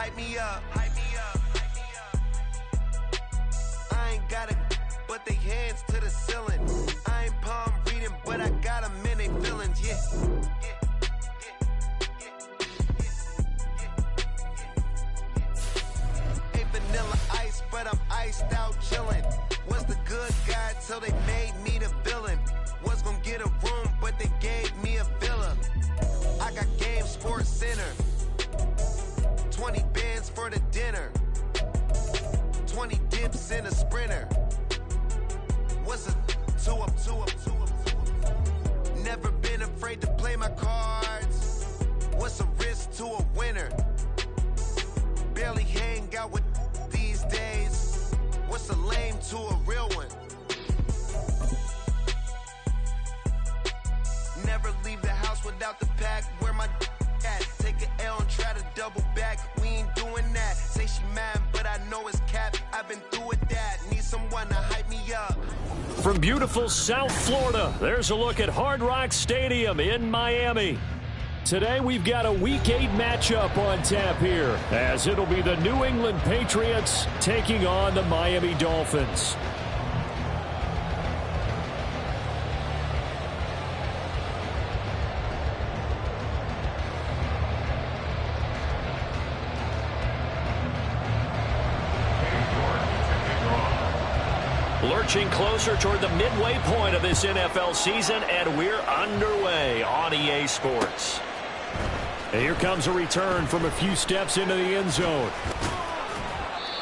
hype me up. I ain't got it, but they hands to the ceiling. I ain't palm reading, but I got them in they feelings, yeah. Ain't vanilla ice, but I'm iced out chillin'. Was the good guy till they made me the villain. Was gonna get a room, but they gave me a villa. I got game, Sports Center. 20 bands for the dinner. 20 dips in a sprinter. What's a two up? Never been afraid to play my cards. What's a risk to a winner? Barely hang out with these days. What's a lame to a real one? Never leave the house without the pack. Where my at? Take an L and try to double back. We ain't doing that. Say she mad, but I know it's cap. I've been through with that. Need someone to hype me up. From beautiful South Florida, there's a look at Hard Rock Stadium in Miami. Today we've got a Week 8 matchup on tap here, as it'll be the New England Patriots taking on the Miami Dolphins. Lurching closer toward the midway point of this NFL season, and we're underway on EA Sports. And here comes a return from a few steps into the end zone.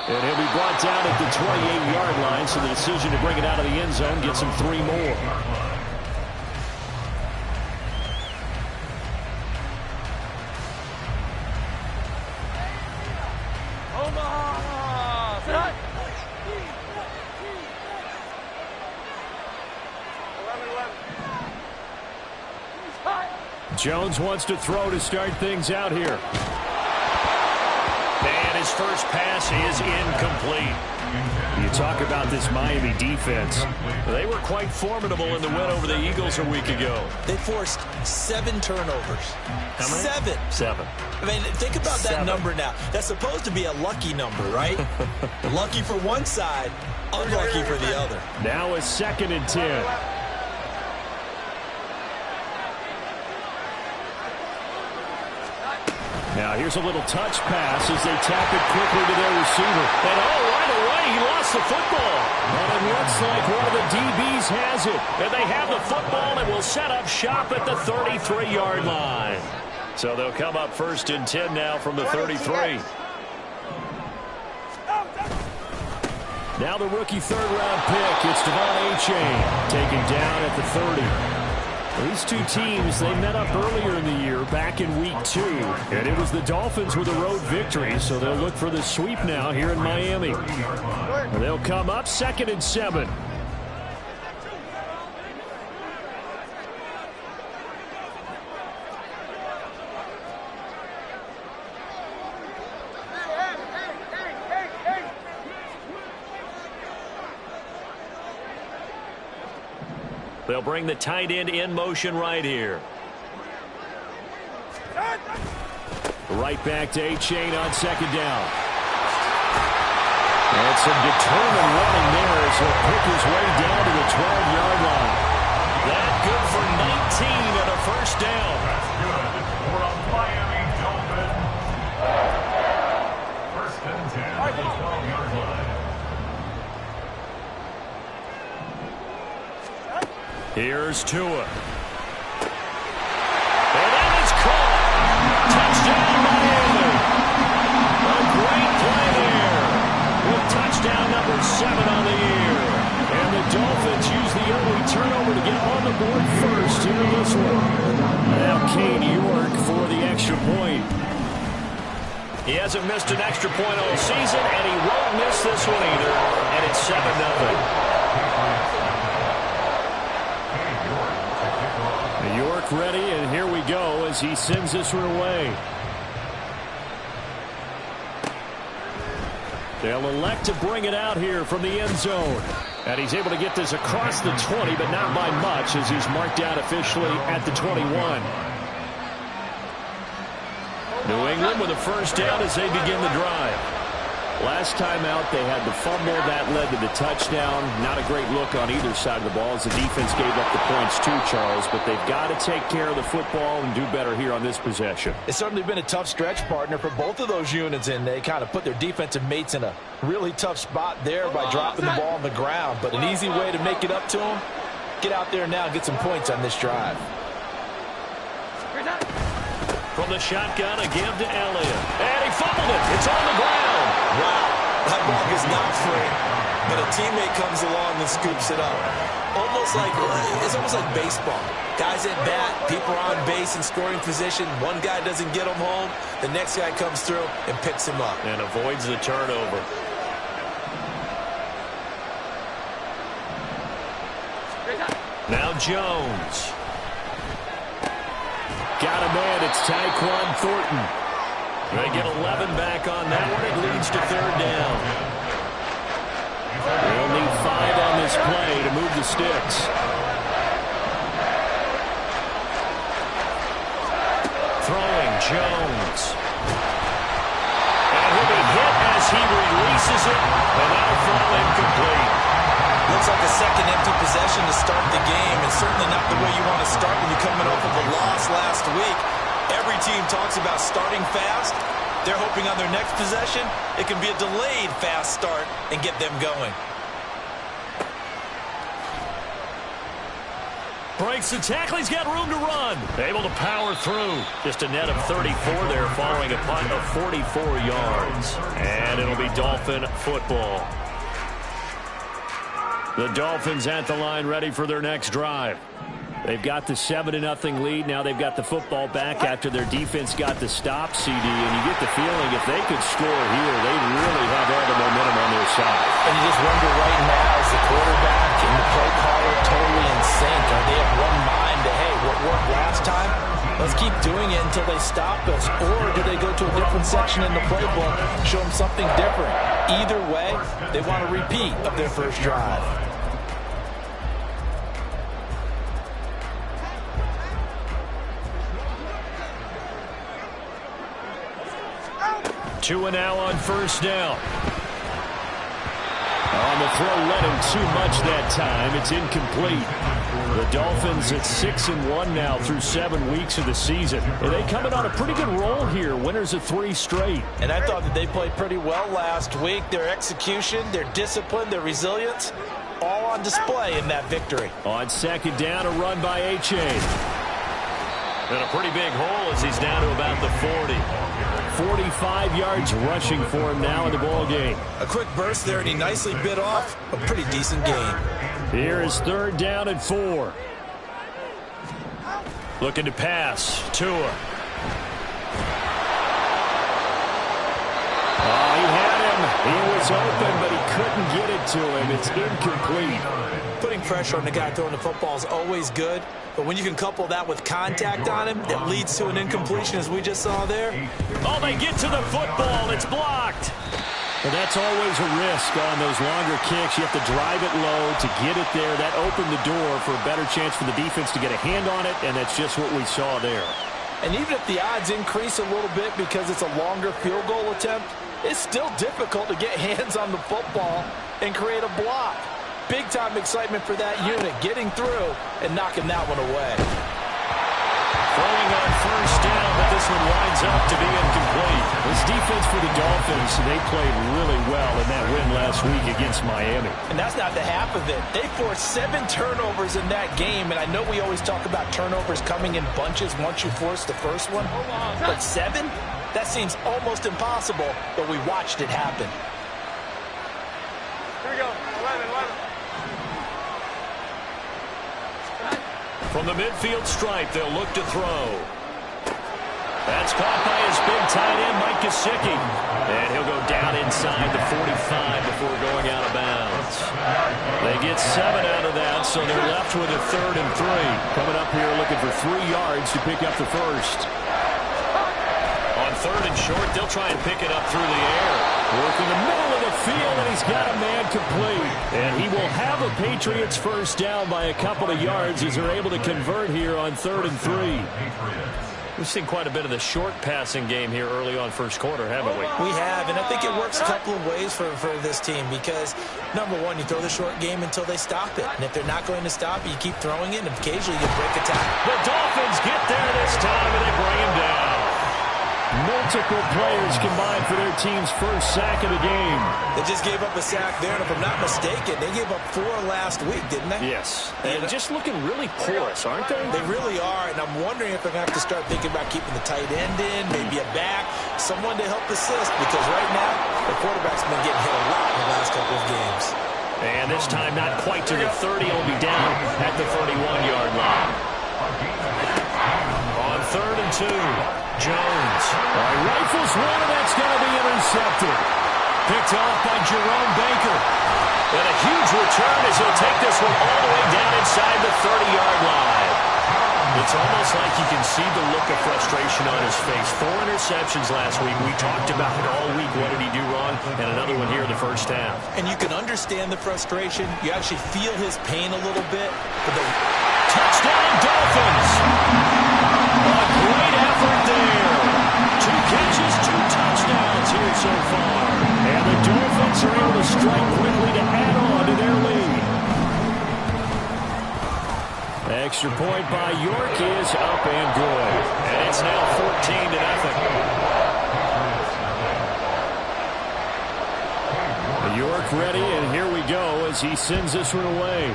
And he'll be brought down at the 28-yard line, so the decision to bring it out of the end zone gets him 3 more. Jones wants to throw to start things out here. And his first pass is incomplete. You talk about this Miami defense. They were quite formidable in the win over the Eagles a week ago. They forced 7 turnovers. How many? 7. I mean, think about that number now. That's supposed to be a lucky number, right? Lucky for one side, unlucky for the other. Now a 2nd and 10. Now here's a little touch pass as they tap it quickly to their receiver. And right away he lost the football. And it looks like one of the DBs has it. And they have the football and will set up shop at the 33-yard line. So they'll come up 1st and 10 now from the 33. Now the rookie 3rd-round pick. It's Devon Achane taken down at the 30. These two teams, they met up earlier in the year, back in Week 2. And it was the Dolphins with a road victory, so they'll look for the sweep now here in Miami. And they'll come up 2nd and 7. They'll bring the tight end in motion right here. Right back to Achane on 2nd down. And some determined running there as he'll pick his way down to the 12-yard line. That good for 19 and a 1st down. That's good for a Miami Dolphin. 1st and 10 at the 12-yard line. Here's Tua. And that is caught. Touchdown, Miami. A great play there. With touchdown number 7 on the year. And the Dolphins use the early turnover to get on the board first here in this one. Now Cade York for the extra point. He hasn't missed an extra point all season, and he won't miss this one either. And it's 7-0. York ready, and here we go as he sends this one away. They'll elect to bring it out here from the end zone. And he's able to get this across the 20, but not by much as he's marked down officially at the 21. New England with a first down as they begin the drive. Last time out, they had the fumble that led to the touchdown. Not a great look on either side of the ball as the defense gave up the points too, Charles. But they've got to take care of the football and do better here on this possession. It's certainly been a tough stretch, partner, for both of those units, and they kind of put their defensive mates in a really tough spot there by dropping the ball on the ground. But an easy way to make it up to them, get out there now and get some points on this drive. From the shotgun, a give to Elliott. And he fumbled it. It's on the ground. Wow, that ball is not free, but a teammate comes along and scoops it up. It's almost like baseball. Guys at bat, people are on base in scoring position. One guy doesn't get him home. The next guy comes through and picks him up. And avoids the turnover. Now Jones. Got a man. It's Tyquan Thornton. They get 11 back on that one. It leads to third down. They'll need 5 on this play to move the sticks. Throwing Jones. And he'll be hit as he releases it. And that'll fall incomplete. Looks like a second empty possession to start the game, and certainly not the way you want to start when you're coming off of a loss last week. Every team talks about starting fast. They're hoping on their next possession it can be a delayed fast start and get them going. Breaks the tackle. He's got room to run. Able to power through. Just a net of 34 there following a punt of 44 yards. And it'll be Dolphin football. The Dolphins at the line ready for their next drive. They've got the 7-0 lead. Now they've got the football back after their defense got the stop, CD. And you get the feeling if they could score here, they really have all the momentum on their side. And you just wonder right now, is the quarterback and the play caller totally in sync? Are they of one mind to, hey, what worked last time? Let's keep doing it until they stop us. Or do they go to a different section in the playbook, show them something different? Either way, they want a repeat of their first drive. 2 now on first down. On the throw, led him too much that time. It's incomplete. The Dolphins at 6-1 now through 7 weeks of the season. And they coming on a pretty good roll here. Winners of 3 straight. And I thought that they played pretty well last week. Their execution, their discipline, their resilience, all on display in that victory. On second down, a run by H.A. And a pretty big hole as he's down to about the 40. 45 yards rushing for him now in the ball game. A quick burst there, and he nicely bit off a pretty decent gain. Here is third down and 4. Looking to pass. Tua. Oh, he had him. He was open, but he couldn't get it to him. It's incomplete. Putting pressure on the guy throwing the football is always good, but when you can couple that with contact on him, that leads to an incompletion, as we just saw there. Oh, they get to the football. It's blocked. And that's always a risk on those longer kicks. You have to drive it low to get it there. That opened the door for a better chance for the defense to get a hand on it, and that's just what we saw there. And even if the odds increase a little bit because it's a longer field goal attempt, it's still difficult to get hands on the football and create a block. Big-time excitement for that unit, getting through and knocking that one away. Throwing on first down, but this one winds up to be incomplete. This defense for the Dolphins, they played really well in that win last week against Miami. And that's not the half of it. They forced 7 turnovers in that game, and I know we always talk about turnovers coming in bunches once you force the first one, but 7? That seems almost impossible, but we watched it happen. Here we go, 11. From the midfield stripe, they'll look to throw. That's caught by his big tight end, Mike Gesicki. And he'll go down inside the 45 before going out of bounds. They get 7 out of that, so they're left with a 3rd and 3. Coming up here looking for 3 yards to pick up the first. On 3rd and short, they'll try and pick it up through the air. Working the middle of the field, and he's got a man complete. And he will have a Patriots first down by a couple of yards as they're able to convert here on 3rd and 3. We've seen quite a bit of the short passing game here early on first quarter, haven't we? We have, and I think it works a couple of ways for this team because, number one, you throw the short game until they stop it. And if they're not going to stop it, you keep throwing it, and occasionally you break a tackle. The Dolphins get there this time, and they bring him down. Multiple players combined for their team's first sack of the game. They just gave up a sack there, and if I'm not mistaken, they gave up 4 last week, didn't they? Yes. And just looking really porous, aren't they? They really are, and I'm wondering if they're going to have to start thinking about keeping the tight end in, maybe a back, someone to help assist, because right now, the quarterback's been getting hit a lot in the last couple of games. And this time not quite to the 30, will be down at the 31-yard line. On 3rd and 2. Jones. Rifles one, and that's going to be intercepted. Picked off by Jerome Baker. And a huge return as he'll take this one all the way down inside the 30-yard line. It's almost like you can see the look of frustration on his face. 4 interceptions last week. We talked about it all week. What did he do wrong? And another one here in the first half. And you can understand the frustration. You actually feel his pain a little bit. But the touchdown Dolphins! A great effort there. 2 catches, 2 touchdowns here so far. And the Dolphins are able to strike quickly to add on to their lead. The extra point by York is up and good. And it's now 14-0. York ready, and here we go as he sends this one away.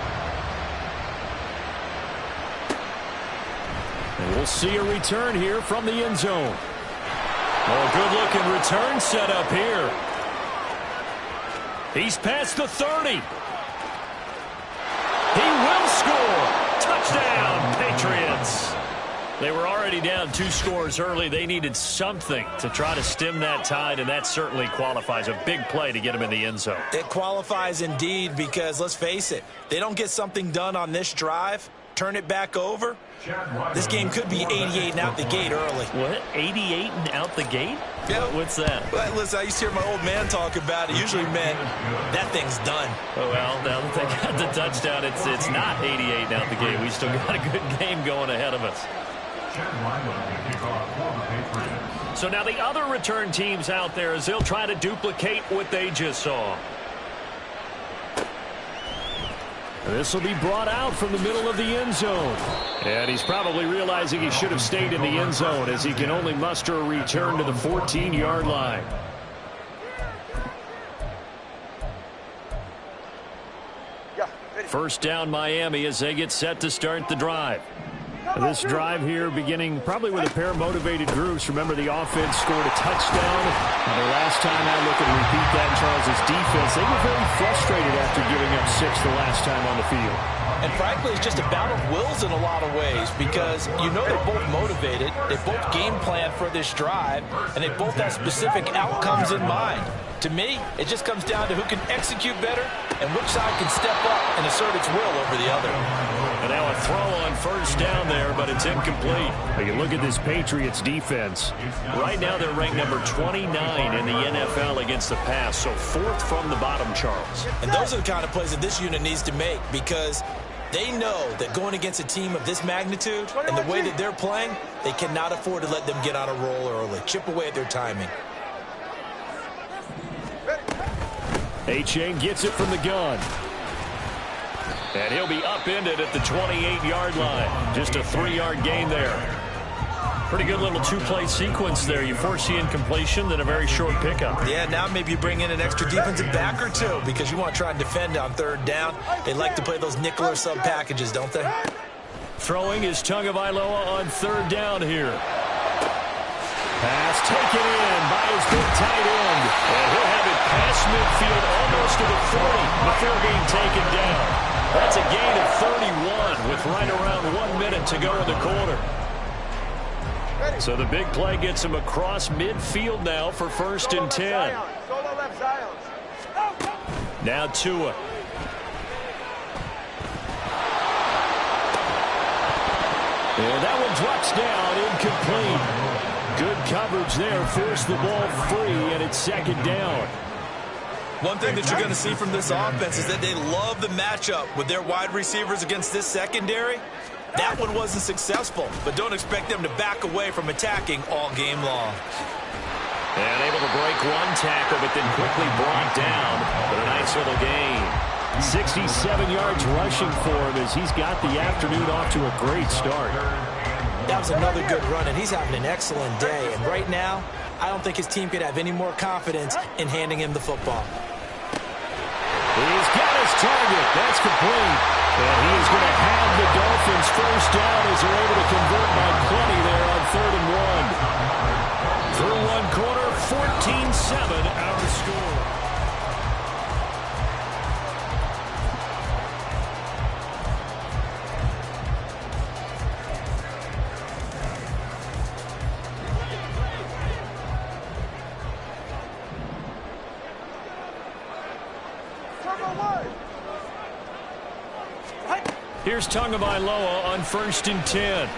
And we'll see a return here from the end zone. Oh, good-looking return set up here. He's past the 30. He will score. Touchdown, Patriots. They were already down 2 scores early. They needed something to try to stem that tide, and that certainly qualifies. A big play to get them in the end zone. It qualifies indeed because, let's face it, they don't get something done on this drive, turn it back over, this game could be 88 and out the gate early. What? 88 and out the gate? Yeah. What's that? Well, listen, I used to hear my old man talk about it. Usually meant that thing's done. Oh, well, now that they got the touchdown, it's not 88 and out the gate. We still got a good game going ahead of us. So now the other return teams out there as they'll try to duplicate what they just saw. This will be brought out from the middle of the end zone. And he's probably realizing he should have stayed in the end zone as he can only muster a return to the 14-yard line. First down Miami as they get set to start the drive. This drive here beginning probably with a pair of motivated groups. Remember, the offense scored a touchdown. And the last time I look and repeat that, Charles' defense, they were very frustrated after giving up 6 the last time on the field. And frankly, it's just a battle of wills in a lot of ways because you know they're both motivated, they both game plan for this drive, and they both have specific outcomes in mind. To me, it just comes down to who can execute better and which side can step up and assert its will over the other. And now a throw on first down there, but it's incomplete. You look at this Patriots defense. Right now they're ranked number 29 in the NFL against the pass, so 4th from the bottom, Charles. And those are the kind of plays that this unit needs to make because they know that going against a team of this magnitude and the way that they're playing, they cannot afford to let them get on a roll early. Chip away at their timing. A-Chain gets it from the gun. And he'll be upended at the 28-yard line. Just a 3-yard gain there. Pretty good little 2-play sequence there. You force the incompletion, then a very short pickup. Yeah, now maybe you bring in an extra defensive back or 2 because you want to try and defend on 3rd down. They like to play those nickel or sub packages, don't they? Throwing is Tagovailoa on 3rd down here. Pass taken in by his big tight end. And he'll have it past midfield almost to the 40 before being taken down. That's a gain of 31 with right around 1 minute to go in the quarter. So the big play gets him across midfield now for 1st and 10. Now Tua. And that one drops down, incomplete. Good coverage there, forced the ball free, and it's 2nd down. One thing that you're going to see from this offense is that they love the matchup with their wide receivers against this secondary. That one wasn't successful, but don't expect them to back away from attacking all game long. And able to break one tackle, but then quickly brought down. But a nice little gain. 67 yards rushing for him as he's got the afternoon off to a great start. That was another good run, and he's having an excellent day. And right now, I don't think his team could have any more confidence in handing him the football. He's got his target. That's complete. And he is going to have the Dolphins first down as they're able to convert by plenty there on 3rd and 1. Through one quarter, 14-7 our score. Here's Tagovailoa on 1st and 10.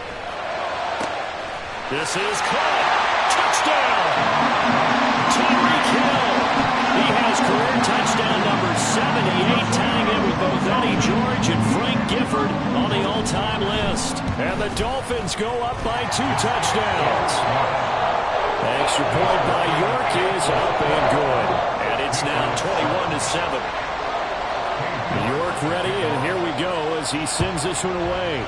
This is caught. Touchdown! Tyreek Hill. He has career touchdown number 78, tying it with both Eddie George and Frank Gifford on the all-time list. And the Dolphins go up by 2 touchdowns. Extra point by York is up and good. And it's now 21-7. York ready, and here we go as he sends this one away.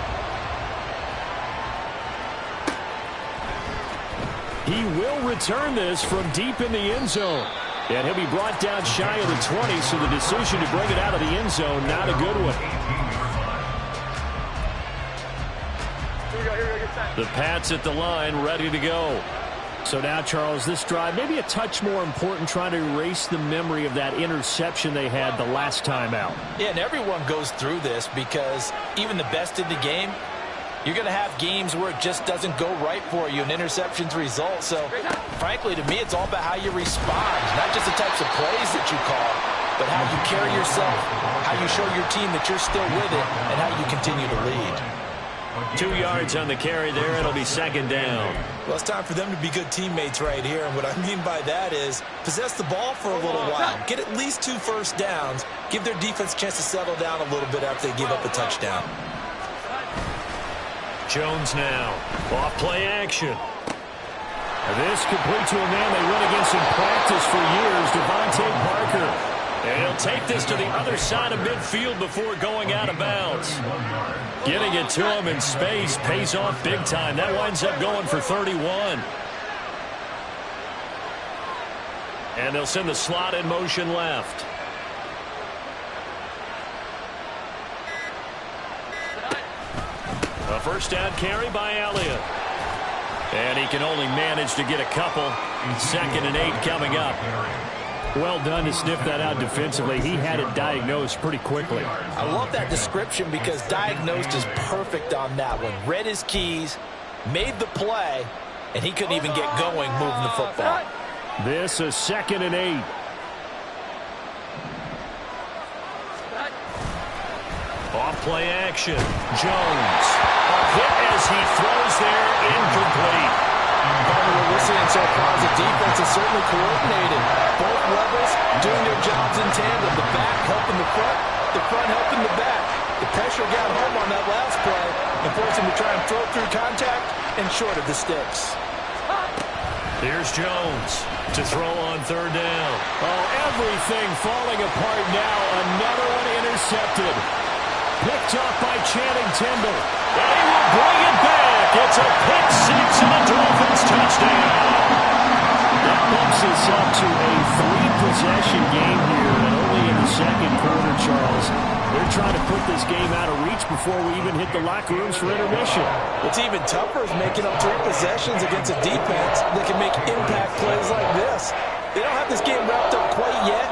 He will return this from deep in the end zone. And he'll be brought down shy of the 20, so the decision to bring it out of the end zone, not a good one. The Pats at the line, ready to go. So now, Charles, this drive, maybe a touch more important, trying to erase the memory of that interception they had the last time out. Yeah, and everyone goes through this because even the best in the game, you're going to have games where it just doesn't go right for you and interceptions result. So, frankly, to me, it's all about how you respond, not just the types of plays that you call, but how you carry yourself, how you show your team that you're still with it, and how you continue to lead. 2 yards on the carry there. It'll be 2nd down. Well, it's time for them to be good teammates right here. And what I mean by that is possess the ball for a little while. Get at least 2 first downs. Give their defense a chance to settle down a little bit after they give up a touchdown. Jones now. Off play action. This complete to a man they went against in practice for years, Devontae Parker. And he'll take this to the other side of midfield before going out of bounds. Getting it to him in space pays off big time. That winds up going for 31. And they'll send the slot in motion left. A first down carry by Elliott. And he can only manage to get a couple. 2nd and 8 coming up. Well done to sniff that out defensively. He had it diagnosed pretty quickly. I love that description because diagnosed is perfect on that one. Read his keys, made the play, and he couldn't even get going moving the football. This is 2nd and 8. Off play action. Jones. A hit as he throws there, incomplete. What we're seeing so far as the defense is certainly coordinated. Both levels doing their jobs in tandem. The back helping the front helping the back. The pressure got home on that last play and forced him to try and throw through contact and short of the sticks. Here's Jones to throw on 3rd down. Oh, everything falling apart now. Another one intercepted. Picked off by Channing Tindall. And he will bring it back. It's a pick 6 and a Dolphins touchdown. That bumps us up to a 3-possession game here, and only in the 2nd quarter, Charles. They're trying to put this game out of reach before we even hit the locker rooms for intermission. What's even tougher is making up 3 possessions against a defense that can make impact plays like this. They don't have this game wrapped up quite yet,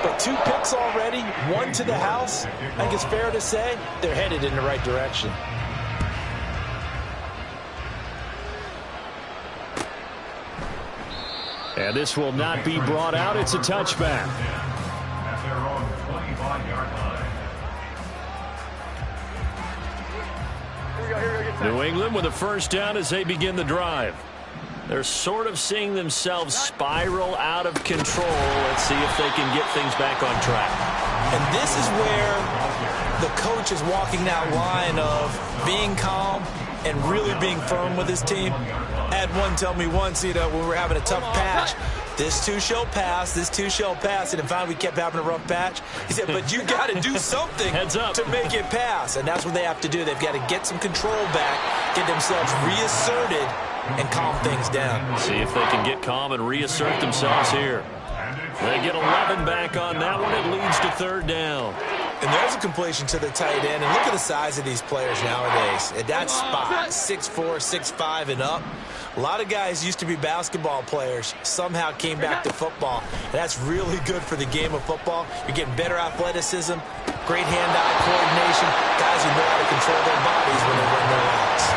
but 2 picks already, 1 to the house. I think it's fair to say they're headed in the right direction. And this will not be brought out. It's a touchback. At their own 25-yard line. New England with a first down as they begin the drive. They're sort of seeing themselves spiral out of control. Let's see if they can get things back on track. And this is where the coach is walking that line of being calm and really being firm with his team. I had one tell me once, when we were having a tough patch, this too shall pass, this too shall pass. And finally we kept having a rough patch. He said, but you got to do something to make it pass. And that's what they have to do. They've got to get some control back, get themselves reasserted, and calm things down. See if they can get calm and reassert themselves here. They get 11 back on that one. It leads to third down. And there's a completion to the tight end. And look at the size of these players nowadays. At that spot, 6'4", 6'5", and up. A lot of guys used to be basketball players, somehow came back to football. And that's really good for the game of football. You're getting better athleticism, great hand-eye coordination, guys who know how to control their bodies when they run their routes.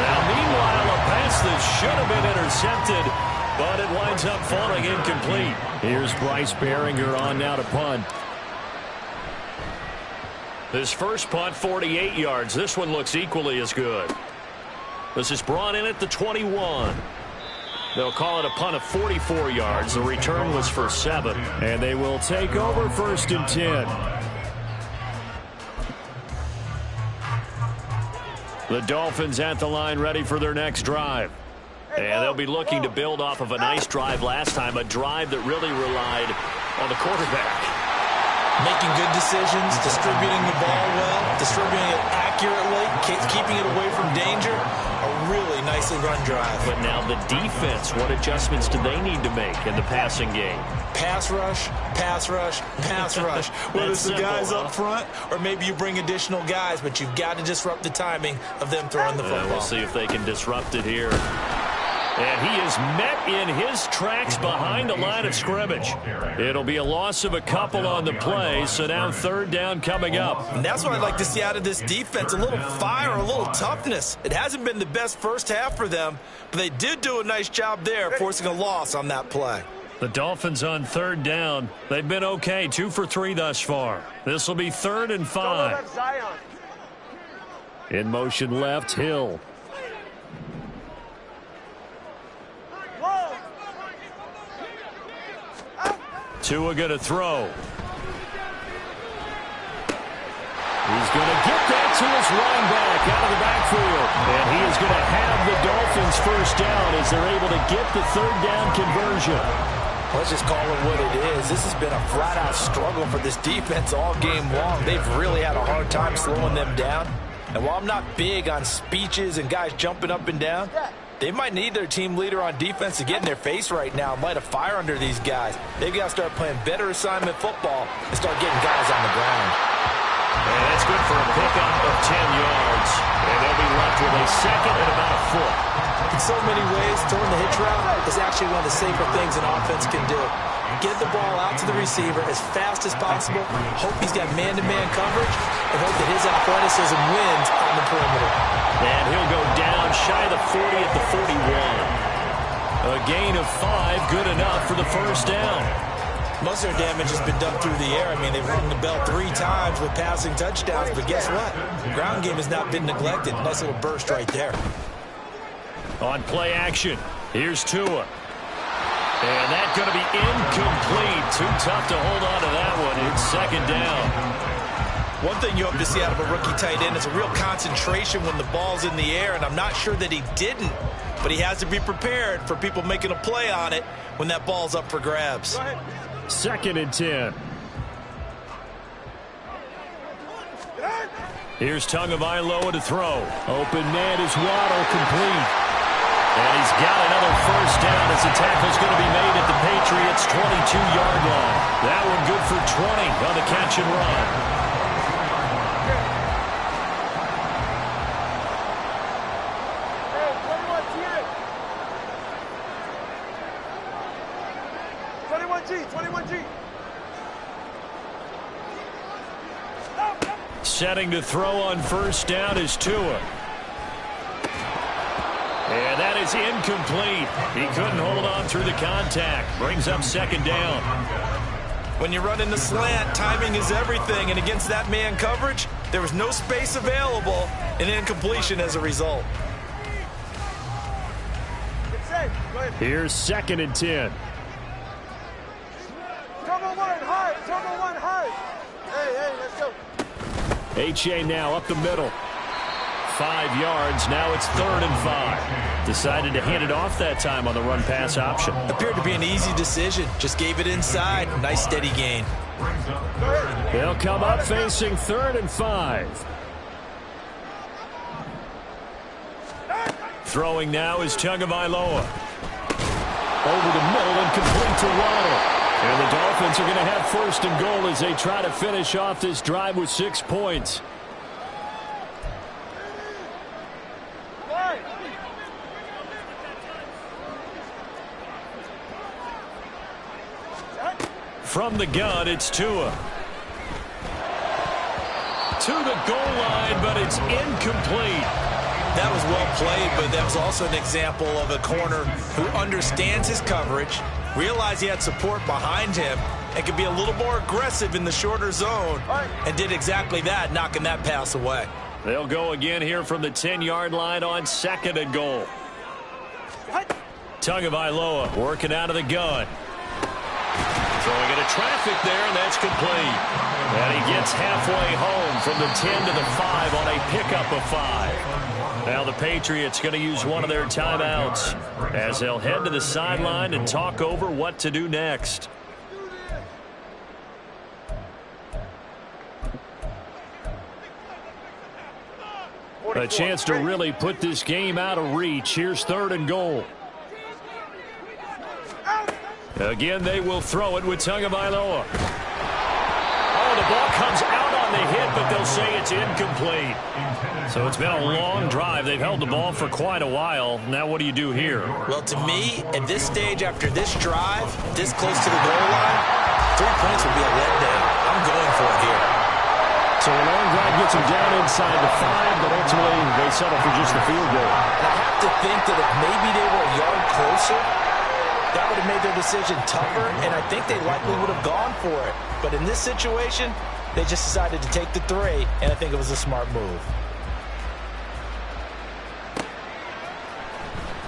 Now, meanwhile, a pass that should have been intercepted, but it winds up falling incomplete. Here's Bryce Behringer on now to punt. His first punt, 48 yards. This one looks equally as good. This is brought in at the 21. They'll call it a punt of 44 yards. The return was for 7. And they will take over 1st and 10. The Dolphins at the line ready for their next drive. And they'll be looking to build off of a nice drive last time, a drive that really relied on the quarterback. Making good decisions, distributing the ball well, distributing it accurately, keeping it away from danger. A really nicely run drive. But now the defense, what adjustments do they need to make in the passing game? Pass rush, pass rush, pass rush. Whether it's the guys up front or maybe you bring additional guys, but you've got to disrupt the timing of them throwing the football. We'll see if they can disrupt it here. And he is met in his tracks behind the line of scrimmage. It'll be a loss of a couple on the play, so now third down coming up. And that's what I'd like to see out of this defense, a little fire, a little toughness. It hasn't been the best first half for them, but they did do a nice job there, forcing a loss on that play. The Dolphins on third down. They've been okay, 2 for 3 thus far. This will be 3rd and 5. In motion left, Hill. Tua going to throw. He's going to get that to his running back out of the backfield. And he is going to have the Dolphins first down as they're able to get the third down conversion. Let's just call it what it is. This has been a flat-out struggle for this defense all game long. They've really had a hard time slowing them down. And while I'm not big on speeches and guys jumping up and down, they might need their team leader on defense to get in their face right now and light a fire under these guys. They've got to start playing better assignment football and start getting guys on the ground. And that's good for a pickup of 10 yards. And they'll be left with a second and about a foot. In so many ways, throwing the hitch route is actually one of the safer things an offense can do. Get the ball out to the receiver as fast as possible, hope he's got man-to-man coverage, and hope that his athleticism wins on the perimeter. And he'll go down shy of the 40 at the 41. A gain of 5, good enough for the first down. Most of their damage has been done through the air. I mean, they've rung the bell 3 times with passing touchdowns, but guess what? The ground game has not been neglected. Nice little burst right there. On play action, here's Tua. And that's going to be incomplete. Too tough to hold on to that one. It's second down. One thing you hope to see out of a rookie tight end is a real concentration when the ball's in the air, and I'm not sure that he didn't, but he has to be prepared for people making a play on it when that ball's up for grabs. 2nd and 10. Here's Tagovailoa to throw. Open man is Waddle, complete. And he's got another first down as the tackle's going to be made at the Patriots' 22-yard line. That one good for 20 on the catch and run. Setting to throw on first down is Tua. And that is incomplete. He couldn't hold on through the contact. Brings up second down. When you run in the slant, timing is everything. And against that man coverage, there was no space available, and incompletion as a result. Here's 2nd and 10. Turbo one hard. let's go. H.A. now up the middle. 5 yards. Now it's 3rd and 5. Decided to hand it off that time on the run-pass option. Appeared to be an easy decision. Just gave it inside. Nice steady gain. They'll come up facing 3rd and 5. Throwing now is Tagovailoa. Over the middle and complete to Waddle. And the Dolphins are going to have 1st and goal as they try to finish off this drive with 6 points. From the gun, it's Tua. To the goal line, but it's incomplete. That was well played, but that was also an example of a corner who understands his coverage, realized he had support behind him, and could be a little more aggressive in the shorter zone, and did exactly that, knocking that pass away. They'll go again here from the 10-yard line on 2nd and goal. Tagovailoa working out of the gun. Throwing into traffic there, and that's complete. And he gets halfway home from the 10 to the 5 on a pickup of 5. Now the Patriots going to use one of their timeouts as they'll head to the sideline and talk over what to do next. A chance to really put this game out of reach. Here's 3rd and goal. Again, they will throw it with Tagovailoa. Oh, the ball comes out on the hit, but they'll say it's incomplete. So it's been a long drive. They've held the ball for quite a while. Now what do you do here? Well, to me, at this stage, after this drive, this close to the goal line, 3 points would be a letdown. I'm going for it here. So a long drive gets them down inside the 5, but ultimately they settle for just the field goal. And I have to think that if maybe they were a yard closer, that would have made their decision tougher, and I think they likely would have gone for it. But in this situation, they just decided to take the 3, and I think it was a smart move.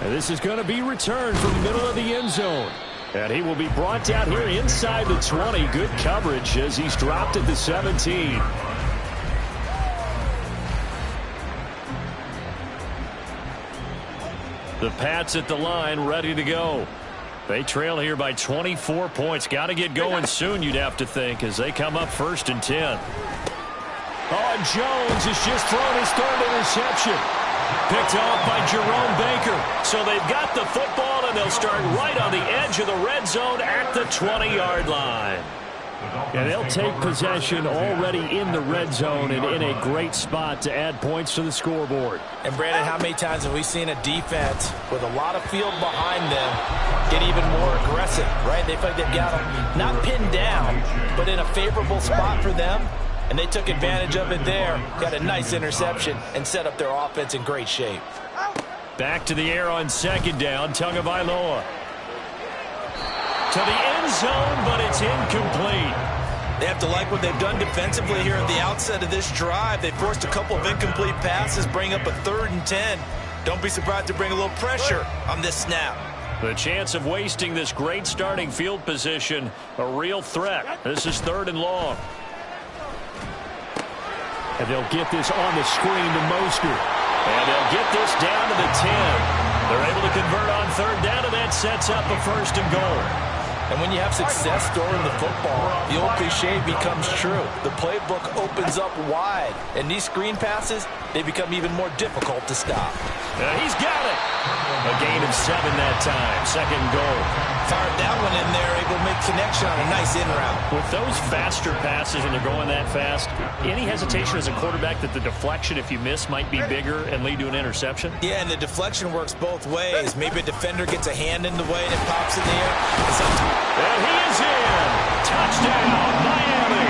And this is going to be returned from the middle of the end zone. And he will be brought down here inside the 20. Good coverage as he's dropped at the 17. The Pats at the line, ready to go. They trail here by 24 points. Got to get going soon, you'd have to think, as they come up 1st and 10. Oh, Jones has just thrown his 3rd interception. Picked off by Jerome Baker. So they've got the football, and they'll start right on the edge of the red zone at the 20-yard line. And they'll take possession already in the red zone and in a great spot to add points to the scoreboard. And, Brandon, how many times have we seen a defense with a lot of field behind them get even more aggressive, right? They feel like they've got them not pinned down, but in a favorable spot for them. And they took advantage of it there, got a nice interception, and set up their offense in great shape. Back to the air on 2nd down, Tagovailoa. To the end zone, but it's incomplete. They have to like what they've done defensively here at the outset of this drive. They forced a couple of incomplete passes, bring up a 3rd and 10. Don't be surprised to bring a little pressure on this snap. The chance of wasting this great starting field position, a real threat. This is 3rd and long. And they'll get this on the screen to Mostert. And they'll get this down to the 10. They're able to convert on 3rd down, and that sets up a 1st and goal. And when you have success throwing the football, the old cliche becomes true. The playbook opens up wide. And these screen passes, they become even more difficult to stop. He's got it. A gain of 7 that time. 2nd goal. Fired that one in there, able to make connection on a nice in route. With those faster passes when they're going that fast, any hesitation as a quarterback that the deflection, if you miss, might be bigger and lead to an interception? Yeah, and the deflection works both ways. Maybe a defender gets a hand in the way and it pops in the air. And he is in. Touchdown, Miami.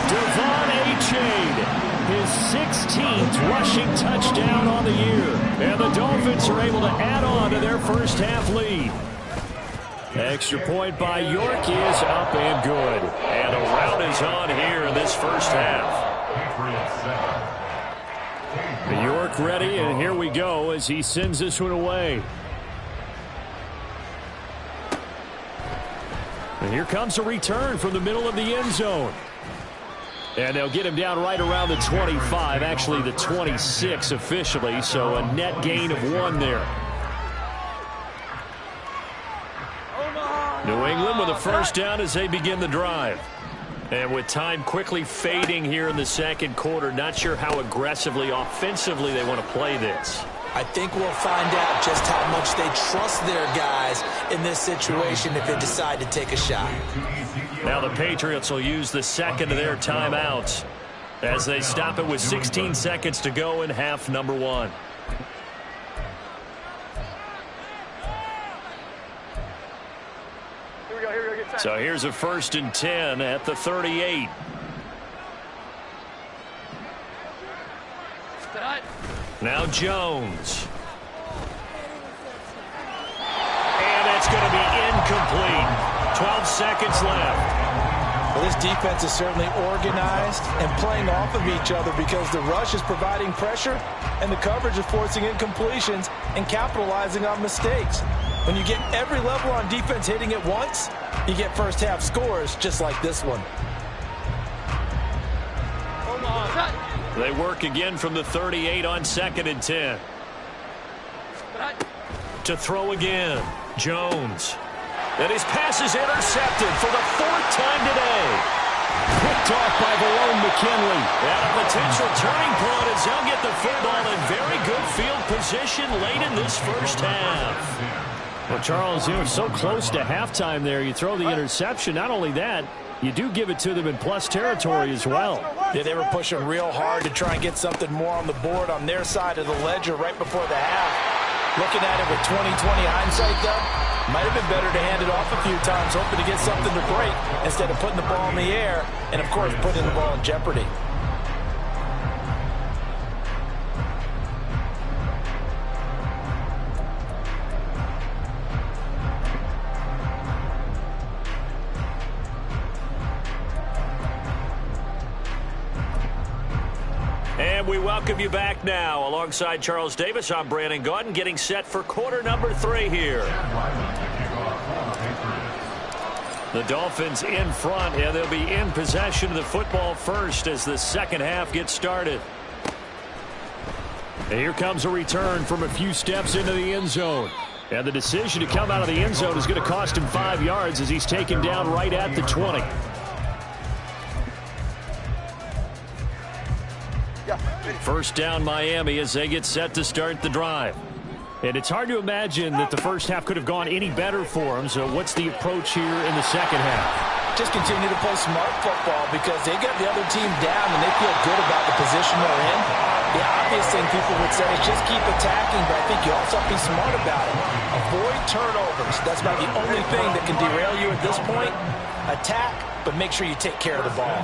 Devon Achane, his 16th rushing touchdown on the year. And the Dolphins are able to add on to their first half lead. Extra point by York is up and good. And a rout is on here in this first half. York ready, and here we go as he sends this one away. And here comes a return from the middle of the end zone. And they'll get him down right around the 25, actually the 26 officially, so a net gain of 1 there. New England with a first down as they begin the drive. And with time quickly fading here in the second quarter, not sure how aggressively, offensively they want to play this. I think we'll find out just how much they trust their guys in this situation if they decide to take a shot. Now the Patriots will use the second of their timeouts as they stop it with 16 seconds to go in half number 1. So here's a 1st and 10 at the 38. Now Jones. And it's going to be incomplete. 12 seconds left. Well, this defense is certainly organized and playing off of each other because the rush is providing pressure and the coverage is forcing incompletions and capitalizing on mistakes. When you get every level on defense hitting at once, you get first half scores just like this one. They work again from the 38 on 2nd and 10. To throw again, Jones. And his pass is intercepted for the 4th time today. Picked off by Verone McKinley. And a potential turning point as they'll get the football in very good field position late in this first half. Well, Charles, you know, so close to halftime there. You throw the interception. Not only that, you do give it to them in plus territory as well. Yeah, they were pushing real hard to try and get something more on the board on their side of the ledger right before the half. Looking at it with 20/20 hindsight, though, might have been better to hand it off a few times, hoping to get something to break instead of putting the ball in the air and, of course, putting the ball in jeopardy. And we welcome you back now. Alongside Charles Davis, I'm Brandon Gaudin, getting set for quarter number 3 here. The Dolphins in front, and they'll be in possession of the football first as the second half gets started. And here comes a return from a few steps into the end zone. And the decision to come out of the end zone is going to cost him 5 yards as he's taken down right at the 20. First down Miami as they get set to start the drive. And it's hard to imagine that the first half could have gone any better for them. So what's the approach here in the second half? Just continue to play smart football because they got the other team down and they feel good about the position they're in. The obvious thing people would say is just keep attacking, but I think you also have to be smart about it. Avoid turnovers. That's about the only thing that can derail you at this point. Attack, but make sure you take care of the ball.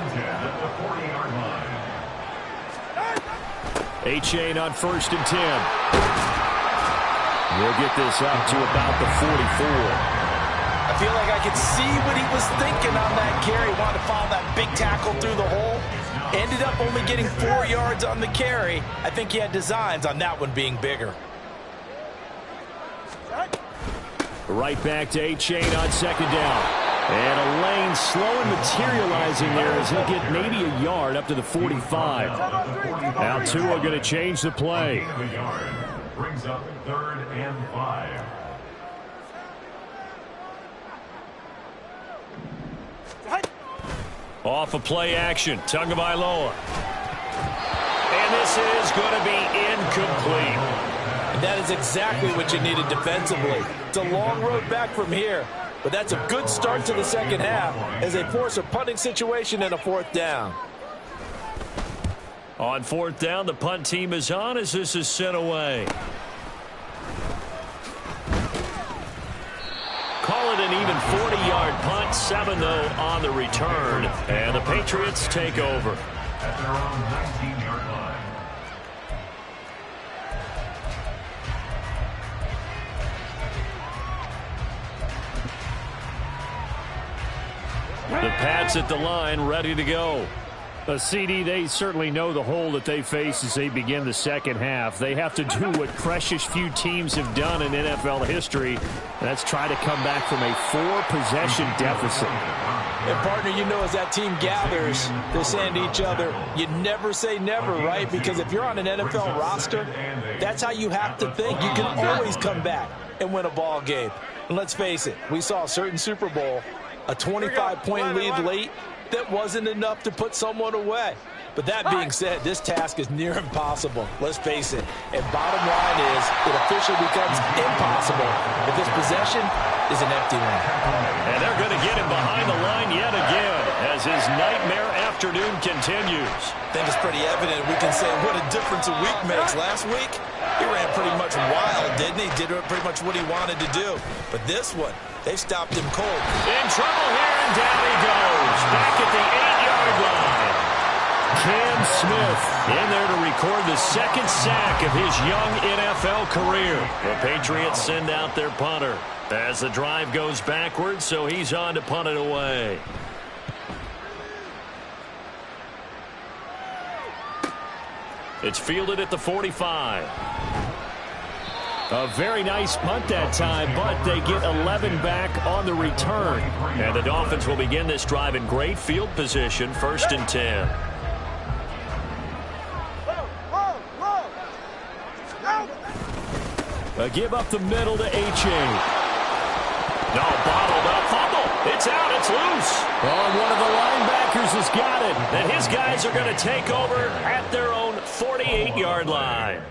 A-Chain on 1st and 10. We'll get this up to about the 44. I feel like I could see what he was thinking on that carry. Wanted to follow that big tackle through the hole. Ended up only getting 4 yards on the carry. I think he had designs on that one being bigger. Right back to A-Chain on 2nd down. And a lane slow and materializing there as he'll get maybe a yard up to the 45. Now Tua going to change the play. Brings up 3rd and 5. Off a play action. Tagovailoa. And this is going to be incomplete. And that is exactly what you needed defensively. It's a long road back from here. But that's a good start to the second half as they force a punting situation and a 4th down. On 4th down, the punt team is on as this is sent away. Call it an even 40-yard punt, 7 though on the return. And the Patriots take over. At their own 19-yard line. The Pats at the line, ready to go. CD, they certainly know the hole that they face as they begin the second half. They have to do what precious few teams have done in NFL history. That's try to come back from a 4-possession deficit. And, partner, you know, as that team gathers, they're saying to each other, you never say never, right? Because if you're on an NFL roster, that's how you have to think. You can always come back and win a ball game. And let's face it, we saw a certain Super Bowl, a 25-point lead late that wasn't enough to put someone away. But that being said, this task is near impossible. Let's face it. And bottom line is, it officially becomes impossible if this possession is an empty one. And they're going to get him behind the line yet again as his nightmare afternoon continues. I think it's pretty evident we can say what a difference a week makes. Last week, he ran pretty much wild, didn't he? Did pretty much what he wanted to do. But this one, they've stopped him cold. In trouble here, and down he goes. Back at the 8-yard line. Cam Smith in there to record the second sack of his young NFL career. The Patriots send out their punter as the drive goes backwards, so he's on to punt it away. It's fielded at the 45. A very nice punt that time, but they get 11 back on the return. And the Dolphins will begin this drive in great field position, 1st and 10. A give up the middle to H.A. No, bottled up, fumble. It's out, it's loose. Oh, one of the linebackers has got it. And his guys are going to take over at their own 48-yard line.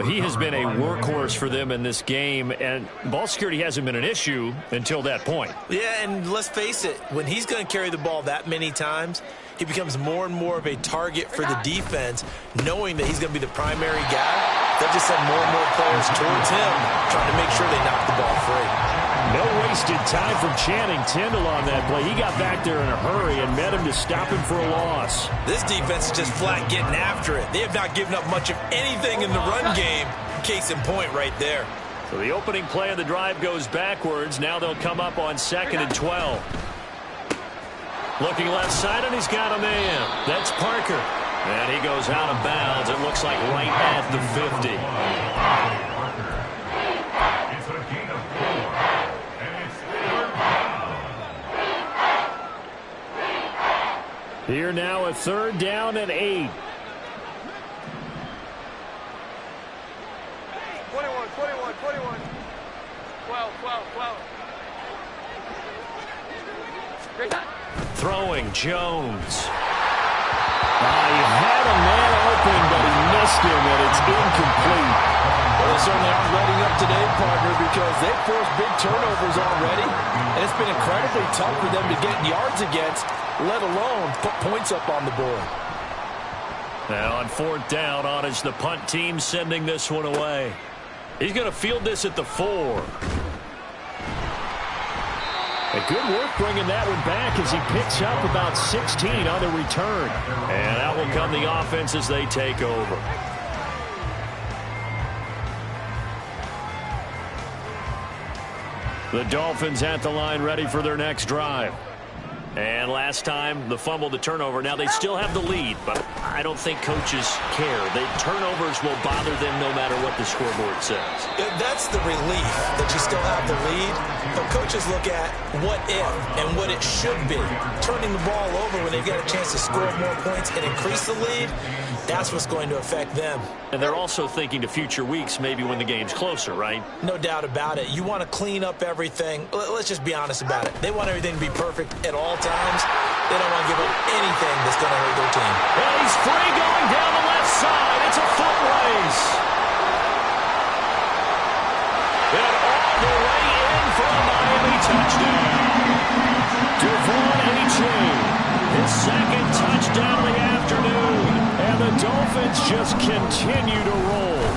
He has been a workhorse for them in this game, and ball security hasn't been an issue until that point. Yeah, and let's face it, when he's going to carry the ball that many times, he becomes more and more of a target for the defense, knowing that he's going to be the primary guy. They'll just send more and more players towards him, trying to make sure they knock the ball free. No wasted time from Channing Tindall on that play. He got back there in a hurry and met him to stop him for a loss. This defense is just flat getting after it. They have not given up much of anything in the run game. Case in point right there. So the opening play of the drive goes backwards. Now they'll come up on 2nd and 12. Looking left side, and he's got a man. That's Parker. And he goes out of bounds. It looks like right at the 50. It's a gain of 4, and it's 3rd down. Here now a 3rd down and 8. 21, 12. Great time. Throwing Jones. He had a man open, but he missed him, and it's incomplete. Well, they certainly aren't letting up today, partner, because they've forced big turnovers already, and it's been incredibly tough for them to get yards against, let alone put points up on the board. Now on 4th down, on is the punt team sending this one away. He's going to field this at the 4. A good work bringing that one back as he picks up about 16 on the return. And out will come the offense as they take over. The Dolphins at the line ready for their next drive. And last time, the fumble, the turnover. Now, they still have the lead, but I don't think coaches care. The turnovers will bother them no matter what the scoreboard says. That's the relief that you still have the lead. But coaches look at what if and what it should be. Turning the ball over when they've got a chance to score more points and increase the lead, that's what's going to affect them. And they're also thinking to future weeks, maybe when the game's closer, right? No doubt about it. You want to clean up everything. Let's just be honest about it. They want everything to be perfect at all times. They don't want to give up anything that's going to hurt their team. And he's free going down the left side. It's a foot race. And all the way in for a Miami touchdown. Devon Achane, his 2nd touchdown of the afternoon. And the Dolphins just continue to roll.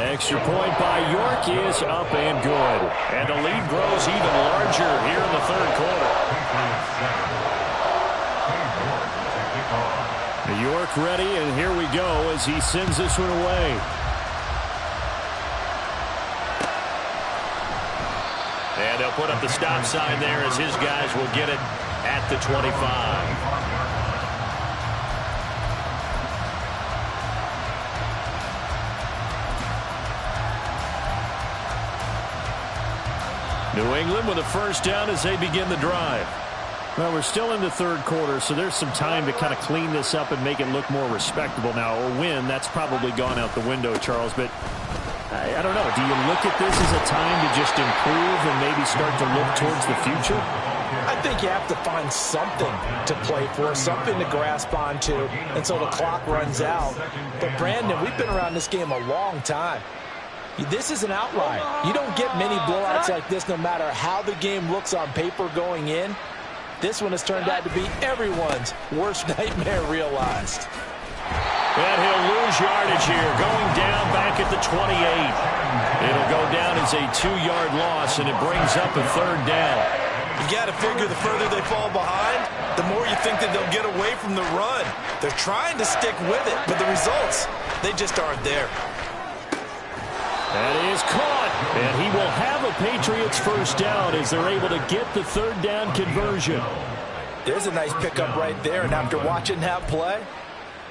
Extra point by York is up and good. And the lead grows even larger here in the 3rd quarter. York ready, and here we go as he sends this one away. And they'll put up the stop sign there as his guys will get it at the 25. New England with a 1st down as they begin the drive. Well, we're still in the third quarter, so there's some time to kind of clean this up and make it look more respectable now. Or win, that's probably gone out the window, Charles. But I don't know. Do you look at this as a time to just improve and maybe start to look towards the future? I think you have to find something to play for, something to grasp onto until the clock runs out. But, Brandon, we've been around this game a long time. This is an outlier. You don't get many blowouts like this no matter how the game looks on paper going in. This one has turned out to be everyone's worst nightmare realized. And he'll lose yardage here, going down back at the 28. It'll go down as a 2-yard loss, and it brings up a third down. You got to figure the further they fall behind, the more you think that they'll get away from the run. They're trying to stick with it, but the results, they just aren't there. That is caught, and he will have a Patriots first down as they're able to get the third down conversion. There's a nice pickup right there, and after watching that play,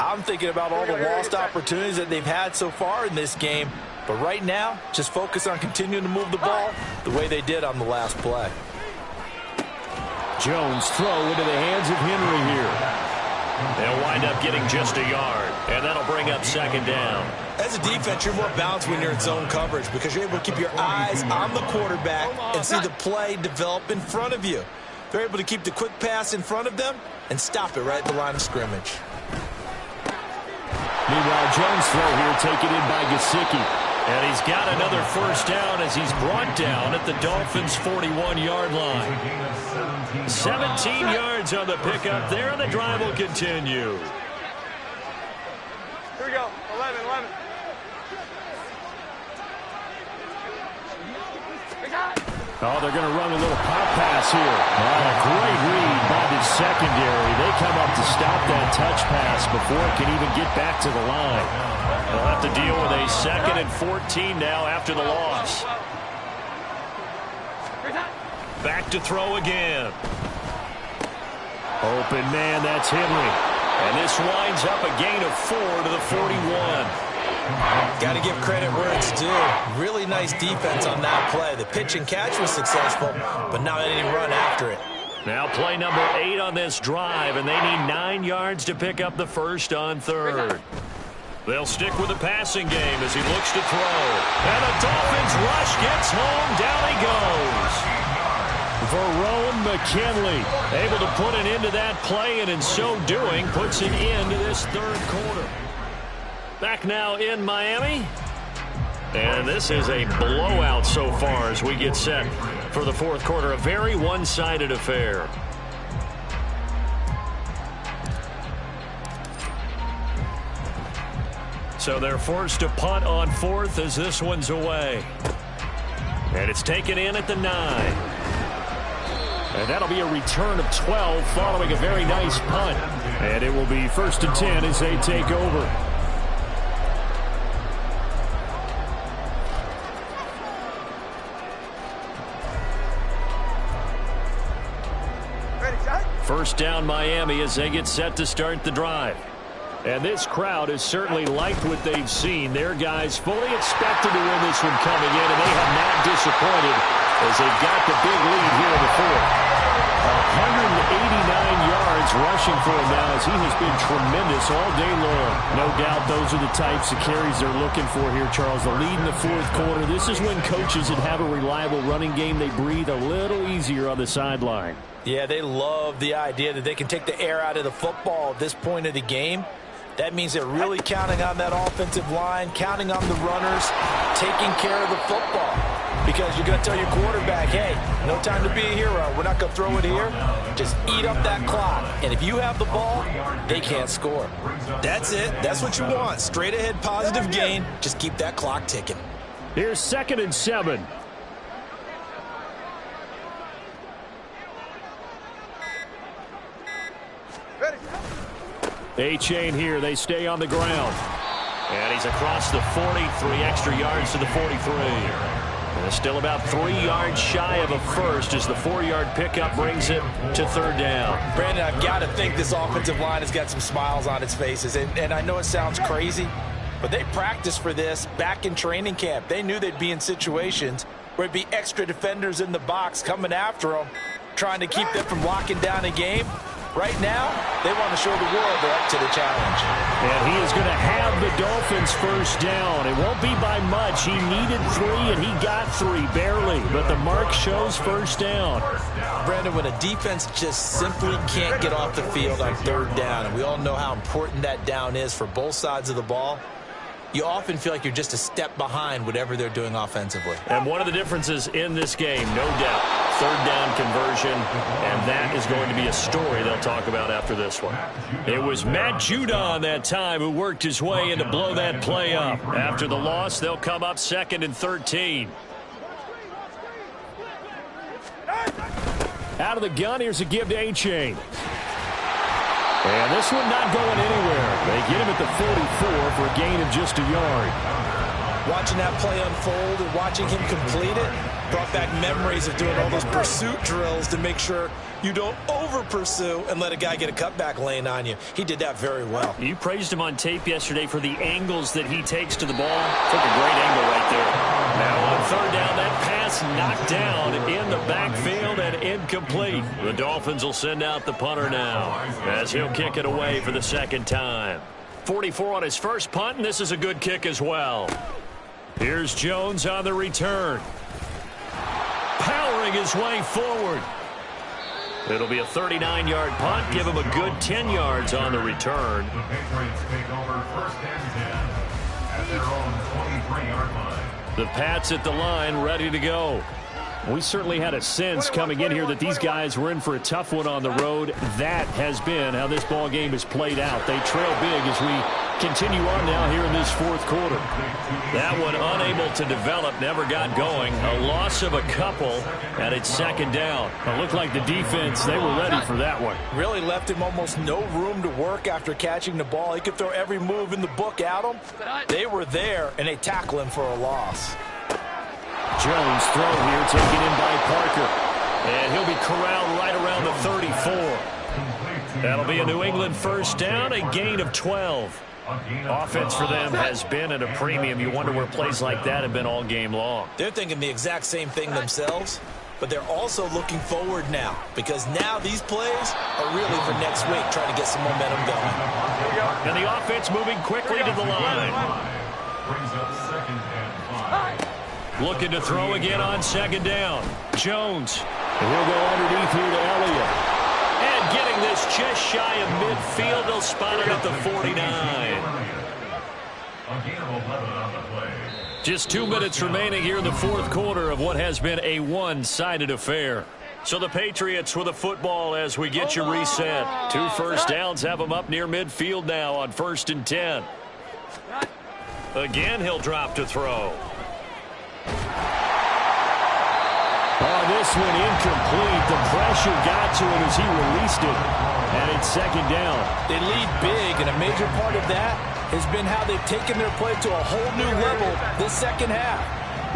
I'm thinking about all the lost opportunities that they've had so far in this game. But right now, just focus on continuing to move the ball the way they did on the last play. Jones throw into the hands of Henry here. They'll wind up getting just a yard, and that'll bring up second down. As a defense, you're more balanced when you're in zone coverage because you're able to keep your eyes on the quarterback and see the play develop in front of you. They're able to keep the quick pass in front of them and stop it right at the line of scrimmage. Meanwhile, Jones throw here taken in by Gesicki. And he's got another first down as he's brought down at the Dolphins' 41-yard line. 17 yards on the pickup there, and the drive will continue. Here we go. 11. Oh, they're going to run a little pop pass here. Oh, a great read by the secondary. They come up to stop that touch pass before it can even get back to the line. They'll have to deal with a 2nd and 14 now after the loss. Back to throw again. Open man, that's Henry. And this winds up a gain of 4 to the 41. Got to give credit where it's due. Really nice defense on that play. The pitch and catch was successful, but not any run after it. Now play number 8 on this drive, and they need 9 yards to pick up the first on third. They'll stick with the passing game as he looks to throw. And the Dolphins rush gets home. Down he goes. Verone McKinley able to put an end to that play, and in so doing puts an end to this third quarter. Back now in Miami. And this is a blowout so far as we get set for the fourth quarter. A very one-sided affair. So they're forced to punt on fourth as this one's away. And it's taken in at the 9. And that'll be a return of 12 following a very nice punt. And it will be 1st and 10 as they take over. First down Miami as they get set to start the drive. And this crowd has certainly liked what they've seen. Their guys fully expected to win this one coming in, and they have not disappointed as they've got the big lead here in the fourth. 189 yards rushing for him now as he has been tremendous all day long. No doubt those are the types of carries they're looking for here, Charles. The lead in the fourth quarter. This is when coaches that have a reliable running game, they breathe a little easier on the sideline. Yeah, they love the idea that they can take the air out of the football at this point of the game. That means they're really counting on that offensive line, counting on the runners, taking care of the football. Because you're going to tell your quarterback, hey, no time to be a hero. We're not going to throw it here. Just eat up that clock. And if you have the ball, they can't score. That's it. That's what you want. Straight ahead positive gain. Just keep that clock ticking. Here's 2nd and 7. A-chain here. They stay on the ground. And he's across the 40, 3 extra yards to the 43. And it's still about 3 yards shy of a first as the 4-yard pickup brings it to third down. Brandon, I've got to think this offensive line has got some smiles on its faces. And I know it sounds crazy, but they practiced for this back in training camp. They knew they'd be in situations where it'd be extra defenders in the box coming after them. trying to keep them from locking down a game. Right now, they want to show the world they're up to the challenge. And he is going to have the Dolphins first down. It won't be by much. He needed 3, and he got 3, barely. But the mark shows first down. Brandon, when a defense just simply can't get off the field on third down, and we all know how important that down is for both sides of the ball, you often feel like you're just a step behind whatever they're doing offensively. And one of the differences in this game, no doubt, third down conversion, and that is going to be a story they'll talk about after this one. It was Matt Judon that time who worked his way in to blow that play up. After the loss, they'll come up 2nd and 13. Out of the gun, here's a give to A-Chain. And this one not going anywhere. They get him at the 44 for a gain of just a yard. Watching that play unfold and watching him complete it brought back memories of doing all those pursuit drills to make sure you don't over-pursue and let a guy get a cutback lane on you. He did that very well. You praised him on tape yesterday for the angles that he takes to the ball. Took a great angle right there. Now on third down, that pass knocked down in the backfield and incomplete. The Dolphins will send out the punter now as he'll kick it away for the second time. 44 on his first punt, and this is a good kick as well. Here's Jones on the return. Powering his way forward. It'll be a 39-yard punt. Give him a good 10 yards on the return. The Patriots take over 1st and 10 at their own 23-yard line. The Pats at the line, ready to go. We certainly had a sense coming in here that these guys were in for a tough one on the road. That has been how this ball game has played out. They trail big as we continue on now here in this 4th quarter. That one unable to develop, never got going. A loss of a couple, and it's 2nd down. It looked like the defense, they were ready for that one. Really left him almost no room to work after catching the ball. He could throw every move in the book at him. They were there, and they tackle him for a loss. Jones throw here, taken in by Parker. And he'll be corralled right around the 34. That'll be a New England first down, a gain of 12. Offense for them has been at a premium. You wonder where plays like that have been all game long. They're thinking the exact same thing themselves, but they're also looking forward now because now these plays are really for next week, trying to get some momentum going. And the offense moving quickly to the line. Brings up 2nd and 5. Looking to throw again on 2nd down. Jones. And he'll go underneath here to Elliott. And getting this just shy of midfield. They'll spot it at the 49. A gain of 11 on the play. Just 2 minutes remaining here in the 4th quarter of what has been a one-sided affair. So the Patriots with the football as we get you reset. 2 first downs have them up near midfield now on 1st and 10. Again, he'll drop to throw. Oh, this one incomplete. The pressure got to him as he released it. And it's 2nd down. They lead big, and a major part of that has been how they've taken their play to a whole new level this second half.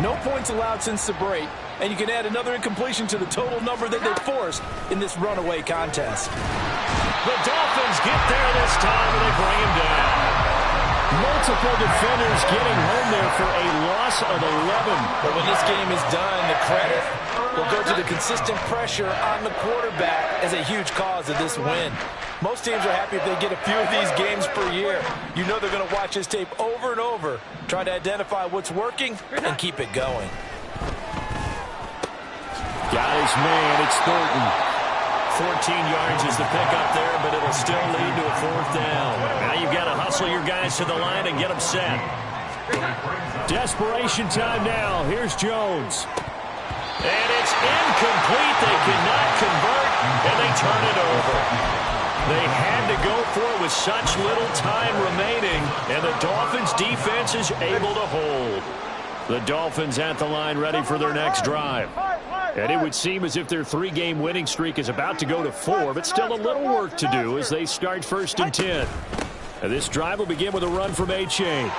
No points allowed since the break, and you can add another incompletion to the total number that they forced in this runaway contest. The Dolphins get there this time, and they bring him down. Multiple defenders getting home there for a loss of 11. But when this game is done, the credit will go to the consistent pressure on the quarterback as a huge cause of this win. Most teams are happy if they get a few of these games per year. You know they're going to watch this tape over and over, try to identify what's working and keep it going. Got his man, it's Thornton. 14 yards is the pickup there, but it'll still lead to a 4th down. Now you've got to hustle your guys to the line and get them set. Desperation time now. Here's Jones. And it's incomplete. They cannot convert, and they turn it over. They had to go for it with such little time remaining, and the Dolphins' defense is able to hold. The Dolphins at the line ready for their next drive. And it would seem as if their 3-game winning streak is about to go to 4, but still a little work to do as they start 1st and 10. And this drive will begin with a run from A-Chain.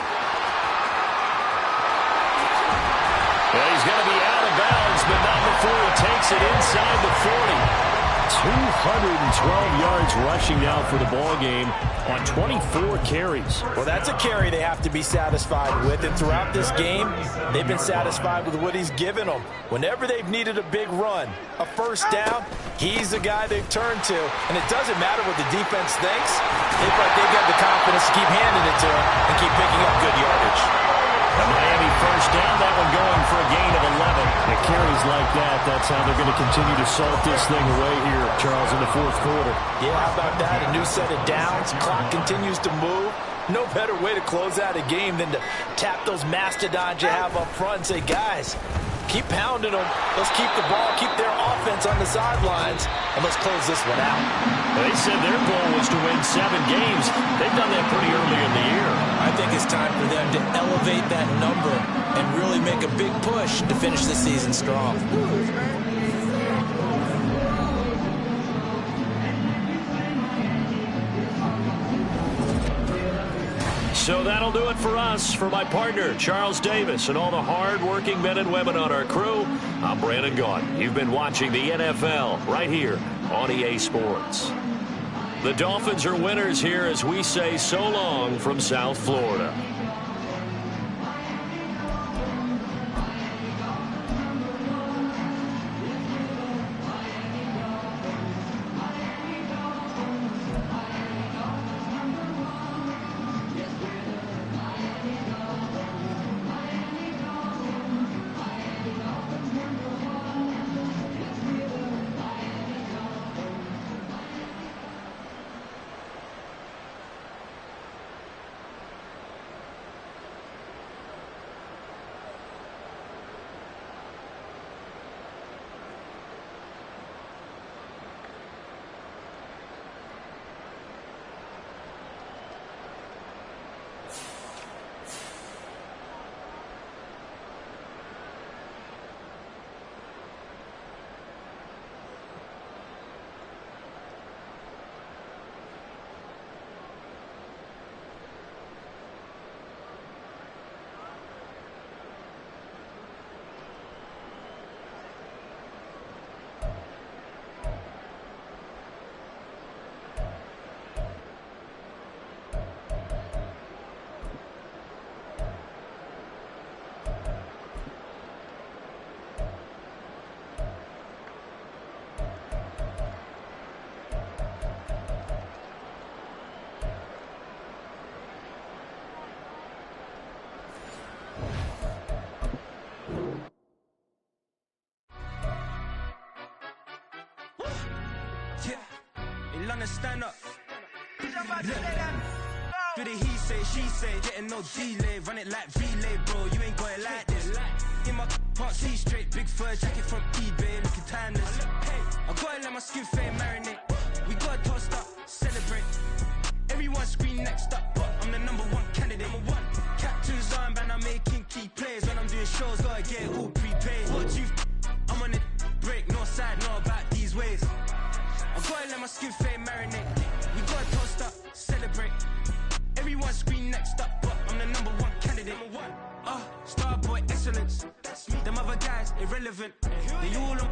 And he's going to be out of bounds, but not before he takes it inside the 40. 212 yards rushing now for the ball game on 24 carries. Well, that's a carry they have to be satisfied with. And throughout this game, they've been satisfied with what he's given them. Whenever they've needed a big run, a first down, he's the guy they've turned to. And it doesn't matter what the defense thinks. They've got the confidence to keep handing it to him and keep picking up good yardage. The Miami first down, that one going for a gain of 11. The carries like that, that's how they're going to continue to salt this thing away here, Charles, in the fourth quarter. Yeah, how about that? A new set of downs. Clock continues to move. No better way to close out a game than to tap those mastodons you have up front and say, guys, keep pounding them. Let's keep the ball, keep their offense on the sidelines, and let's close this one out. They said their goal was to win 7 games. They've done that pretty early in the year. I think it's time for them to elevate that number and really make a big push to finish the season strong. So that'll do it for us. For my partner, Charles Davis, and all the hard-working men and women on our crew, I'm Brandon Gaudin. You've been watching the NFL right here on EA Sports. The Dolphins are winners here as we say so long from South Florida. Yeah, London stand up. Do the he say, she say, getting no delay, run it like relay, bro. You ain't got it like this. In my can't see straight, big fur jacket from eBay, looking timeless. I gotta let my skin fade marinate. We gotta toast up, celebrate. Everyone scream next up, but I'm the #1 candidate. Captain's armband, I'm making key plays. When I'm doing shows, gotta get it all prepaid. What you I'm on it, break, no side, no about these ways. I gotta let my skin fade marinate. We gotta toast up, celebrate. Everyone scream next up, but I'm the #1 candidate. Starboy excellence. Them other guys irrelevant. They all on.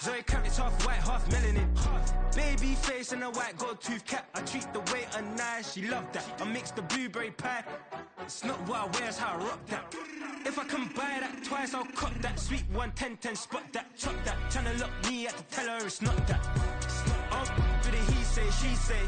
Zoe Camp, it's half white, half melanin. Baby face and a white gold tooth cap. I treat the waiter nice, she love that. I mix the blueberry pie. It's not what I wear, it's how I rock that. If I can buy that twice, I'll cop that. Sweet 110, spot that, chop that. Tryna lock me, I have to tell her it's not that. Do the he say, she say.